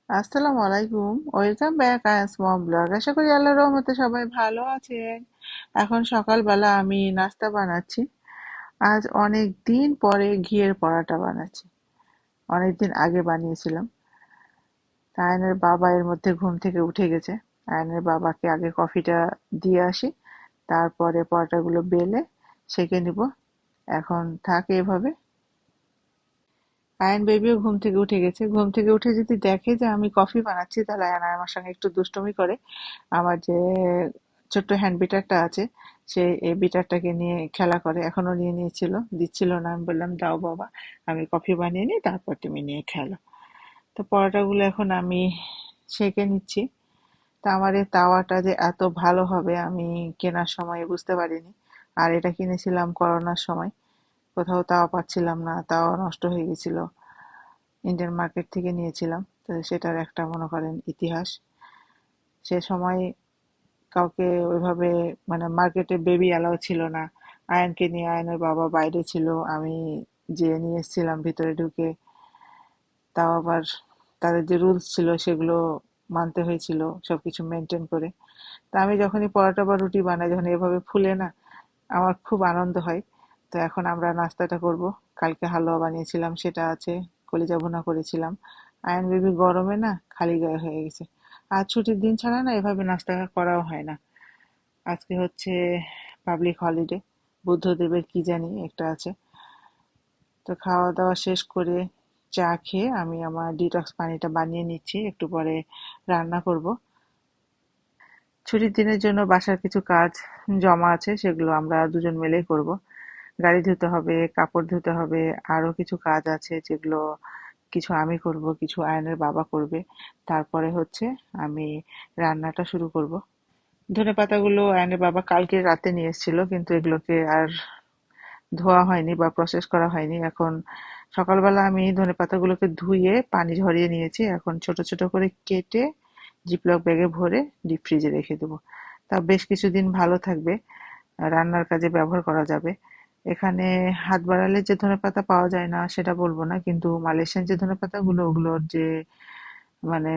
আসসালামু আলাইকুম। Welcome back. I am small blog. আশা করি আল্লাহর রহমতে সবাই ভালো আছেন। এখন সকালবেলা আমি নাস্তা বানাচ্ছি। আজ অনেক দিন পরে ঘিয়ের পরাটা বানাচ্ছি। অনেকদিন আগে বানিয়েছিলাম। আয়নের বাবা এর মধ্যে ঘুম থেকে উঠে গেছে। আয়নের বাবাকে আগে কফিটা দিয়ে আসি, তারপরে পরোটাগুলো বেলে সেঁকে নিব। এখন থাকে এভাবে। আয়ান বেবিও ঘুম থেকে উঠে গেছে। ঘুম থেকে উঠে যদি দেখে যে আমি কফি বানাচ্ছি, তাহলে আয়ান আমার সঙ্গে একটু দুষ্টুমি করে। আমার যে ছোট্ট হ্যান্ড বিটারটা আছে, সে এই বিটারটাকে নিয়ে খেলা করে। এখনো নিয়ে নিয়েছিল, দিচ্ছিল না। আমি বললাম, দাও বাবা, আমি কফি বানিয়ে নিই, তারপর তুমি নিয়ে খেলো। তো পরোটাগুলো এখন আমি সেঁকে নিচ্ছি। তা আমার এই তাওয়াটা যে এত ভালো হবে আমি কেনার সময় বুঝতে পারিনি। আর এটা কিনেছিলাম করোনার সময়। কোথাও তাওয়া পাচ্ছিলাম না, তাওয়া নষ্ট হয়ে গেছিল। ইন্ডিয়ান মার্কেট থেকে নিয়েছিলাম। তো সেটার একটা মনে করেন ইতিহাস। সে সময় কাউকে ওইভাবে মানে মার্কেটে বেবি অ্যালাউ ছিল না। আয়ানকে নিয়ে আয়ানের বাবা বাইরে ছিল, আমি যেয়ে নিয়ে এসেছিলাম ভিতরে ঢুকে। তাও আবার তাদের যে রুলস ছিল সেগুলো মানতে হয়েছিল, সবকিছু মেনটেন করে। তা আমি যখনই পরোটা বা রুটি বানাই, যখন এভাবে ফুলে না, আমার খুব আনন্দ হয়। তো এখন আমরা নাস্তাটা করব। কালকে হালুয়া বানিয়েছিলাম, সেটা আছে। কলিজা ভুনা করেছিলাম। আয়ন বেবি গরমে না খালি গায়ে হয়ে গেছে। আর ছুটির দিন ছাড়া না এভাবে নাস্তা করাও হয় না। আজকে হচ্ছে পাবলিক হলিডে, বুদ্ধদেবের কি জানি একটা আছে। তো খাওয়া দাওয়া শেষ করে চা খেয়ে আমি আমার ডিটক্স পানিটা বানিয়ে নিচ্ছি, একটু পরে রান্না করব। ছুটির দিনের জন্য বাসার কিছু কাজ জমা আছে, সেগুলো আমরা দুজন মিলেই করব। গাড়ি ধুতে হবে, কাপড় ধুতে হবে, আরো কিছু কাজ আছে যেগুলো কিছু আমি করব, কিছু আয়নের বাবা করবে। তারপরে হচ্ছে আমি রান্নাটা শুরু করব। ধনেপাতাগুলো আয়নের বাবা কালকে রাতে নিয়ে এসেছিল, কিন্তু এগুলোকে আর ধোয়া হয়নি বা প্রসেস করা হয়নি। এখন সকালবেলা আমি ধনেপাতাগুলোকে ধুয়ে পানি ঝরিয়ে নিয়েছি। এখন ছোট ছোট করে কেটে জিপলক ব্যাগে ভরে ডিপ ফ্রিজে রেখে দেবো। তা বেশ কিছুদিন ভালো থাকবে, রান্নার কাজে ব্যবহার করা যাবে। এখানে হাত বাড়ালে যে ধনেপাতা পাওয়া যায় না সেটা বলবো না, কিন্তু মালয়েশিয়ান যে ধনেপাতাগুলো, ওগুলোর যে মানে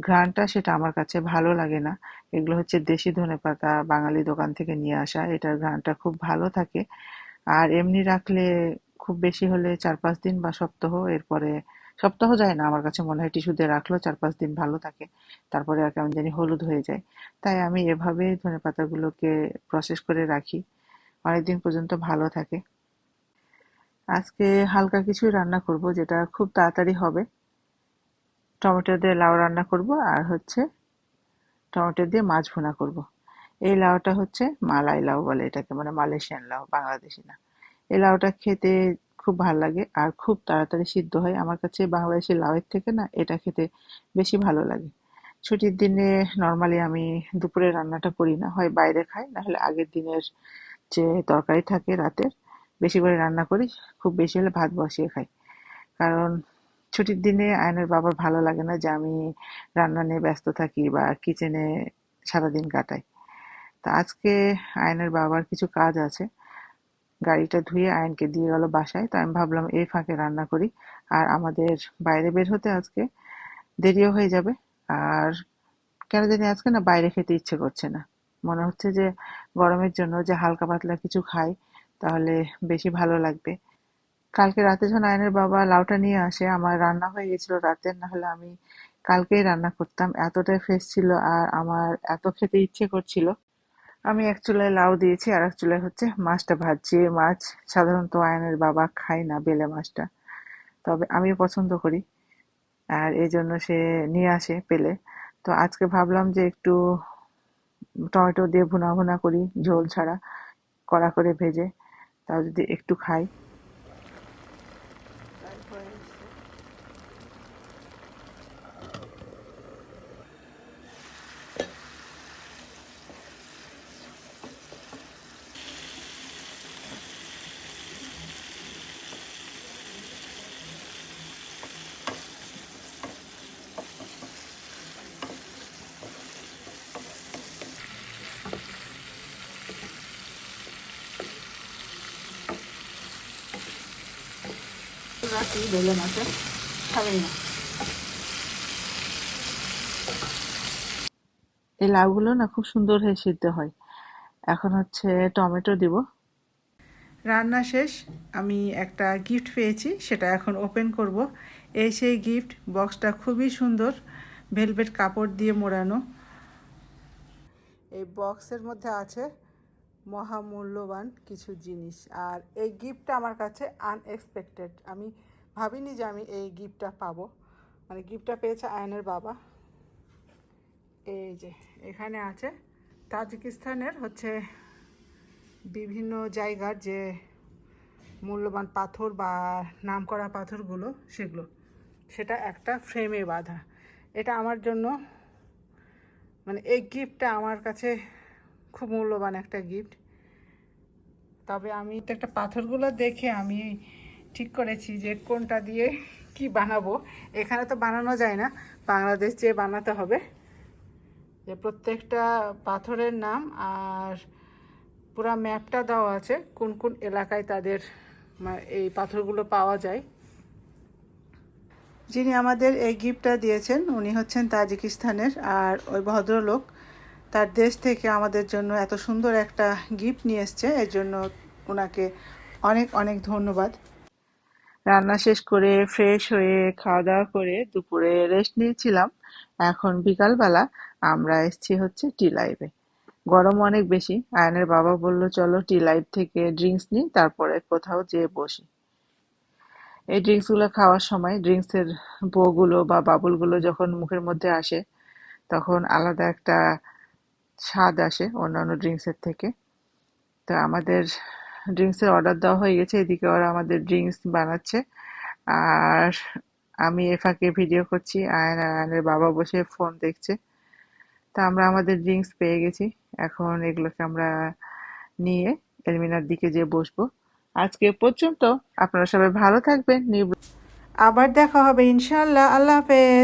ঘ্রাণটা, সেটা আমার কাছে ভালো লাগে না। এগুলো হচ্ছে দেশি ধনেপাতা, বাঙালি দোকান থেকে নিয়ে আসা। এটার ঘ্রাণটা খুব ভালো থাকে। আর এমনি রাখলে খুব বেশি হলে 4-5 দিন বা সপ্তাহ, এরপরে সপ্তাহ যায় না আমার কাছে মনে হয়। টিস্যু দিয়ে রাখলেও 4-5 দিন ভালো থাকে, তারপরে আর কেমন জানি হলুদ হয়ে যায়। তাই আমি এভাবে ধনেপাতাগুলোকে প্রসেস করে রাখি, অনেকদিন পর্যন্ত ভালো থাকে। আজকে হালকা কিছু রান্না করব যেটা খুব তাড়াতাড়ি হবে। টমেটো দিয়ে লাউ রান্না করব, আর হচ্ছে টমেটো দিয়ে মাছ ভুনা করব। এই লাউটা হচ্ছে মালাই লাউ বলে এটাকে, মানে মালয়েশিয়ান লাউ, বাংলাদেশি না। এই লাউটা খেতে খুব ভাল লাগে আর খুব তাড়াতাড়ি সিদ্ধ হয়। আমার কাছে বাংলাদেশি লাউয়ের থেকে না এটা খেতে বেশি ভালো লাগে। ছুটির দিনে নর্মালি আমি দুপুরে রান্নাটা করি না, হয় বাইরে খাই, না হলে আগের দিনের যে তরকারি থাকে রাতের বেশি করে রান্না করি। খুব বেশি হলে ভাত বসিয়ে খাই। কারণ ছুটির দিনে আয়নের বাবার ভালো লাগে না যে আমি রান্না নিয়ে ব্যস্ত থাকি বা কিচেনে সারাদিন কাটাই। তা আজকে আয়নের বাবার কিছু কাজ আছে। গাড়িটা ধুয়ে আয়নকে দিয়ে গেল বাসায়, তো আমি ভাবলাম এই ফাঁকে রান্না করি। আর আমাদের বাইরে বের হতে আজকে দেরিও হয়ে যাবে। আর কেন জানি আজকে না বাইরে খেতে ইচ্ছে করছে না। মনে হচ্ছে যে গরমের জন্য যে হালকা পাতলা কিছু খাই, তাহলে বেশি ভালো লাগবে। কালকে রাতে যখন আয়নের বাবা লাউটা নিয়ে আসে, আমার রান্না হয়ে গেছিল রাতের, না হলে আমি কালকেই রান্না করতাম। এতটাই ফ্রেশ ছিল আর আমার এত খেতে ইচ্ছে করছিল। আমি এক চুলায় লাউ দিয়েছি, আর এক চুলায় হচ্ছে মাছটা ভাজছি। এই মাছ সাধারণত আয়নের বাবা খায় না, বেলে মাছটা, তবে আমি পছন্দ করি। আর এই জন্য সে নিয়ে আসে পেলে। তো আজকে ভাবলাম যে একটু টমেটো দিয়ে ভুনা ভুনা করি, ঝোল ছাড়া, কড়া করে ভেজে, তাও যদি একটু খাই। রাখি বেলে মাছের, খাবেই না। এই লাউগুলো না খুব সুন্দর হয়ে সিদ্ধ হয়। এখন হচ্ছে টমেটো দিব। রান্না শেষ, আমি একটা গিফট পেয়েছি, সেটা এখন ওপেন করব। এই সেই গিফট বক্সটা খুবই সুন্দর, ভেলভেট কাপড় দিয়ে মোড়ানো। এই বক্সের মধ্যে আছে মহামূল্যবান কিছু জিনিস, আর এই গিফটটা আমার কাছে আনএক্সপেক্টেড। আমি ভাবিনি যে আমি এই গিফটটা পাবো, মানে গিফটটা পেয়েছে আয়নের বাবা। এই যে এখানে আছে তাজিকিস্তানের হচ্ছে বিভিন্ন জায়গার যে মূল্যবান পাথর বা নামকরা পাথরগুলো, সেটা একটা ফ্রেমে বাঁধা। এটা আমার জন্য, মানে এই গিফটটা আমার কাছে খুব মূল্যবান একটা গিফট। তবে আমি তো একটা পাথরগুলো দেখে আমি ঠিক করেছি যে কোনটা দিয়ে কি বানাবো। এখানে তো বানানো যায় না, বাংলাদেশ যেয়ে বানাতে হবে। যে প্রত্যেকটা পাথরের নাম আর পুরা ম্যাপটা দেওয়া আছে কোন কোন এলাকায় তাদের এই পাথরগুলো পাওয়া যায়। যিনি আমাদের এই গিফটটা দিয়েছেন উনি হচ্ছেন তাজিকিস্তানের, আর ওই ভদ্রলোক তার দেশ থেকে আমাদের জন্য এত সুন্দর একটা গিফট নিয়ে এসছে, এর জন্য ওনাকে অনেক অনেক ধন্যবাদ। রান্না শেষ করে ফ্রেশ হয়ে খাওয়া দাওয়া করে দুপুরে রেস্ট নিয়েছিলাম। এখন বিকালবেলা আমরা এসেছি হচ্ছে টি লাইভে। গরম অনেক বেশি, আয়নের বাবা বলল চলো টি লাইভ থেকে ড্রিঙ্কস নিই, তারপরে কোথাও যেয়ে বসি। এই ড্রিঙ্কসগুলো খাওয়ার সময় ড্রিঙ্কসের বোগুলো বা বাবুলগুলো যখন মুখের মধ্যে আসে তখন আলাদা একটা স্বাদ আসে অন্যান্য ড্রিঙ্কসের থেকে। তো আমাদের ড্রিঙ্কসের অর্ডার দেওয়া হয়ে গেছে, এদিকে ওরা আমাদের ড্রিঙ্কস বানাচ্ছে আর আমি এ ফাঁকে ভিডিও করছি, আয়ন আর আয়নের বাবা বসে ফোন দেখছে। তা আমরা আমাদের ড্রিঙ্কস পেয়ে গেছি, এখন এগুলোকে আমরা নিয়ে এলমিনার দিকে যেয়ে বসবো। আজকে এ পর্যন্ত, আপনারা সবাই ভালো থাকবেন। আবার দেখা হবে ইনশাআল্লাহ। আল্লাহ হাফেজ।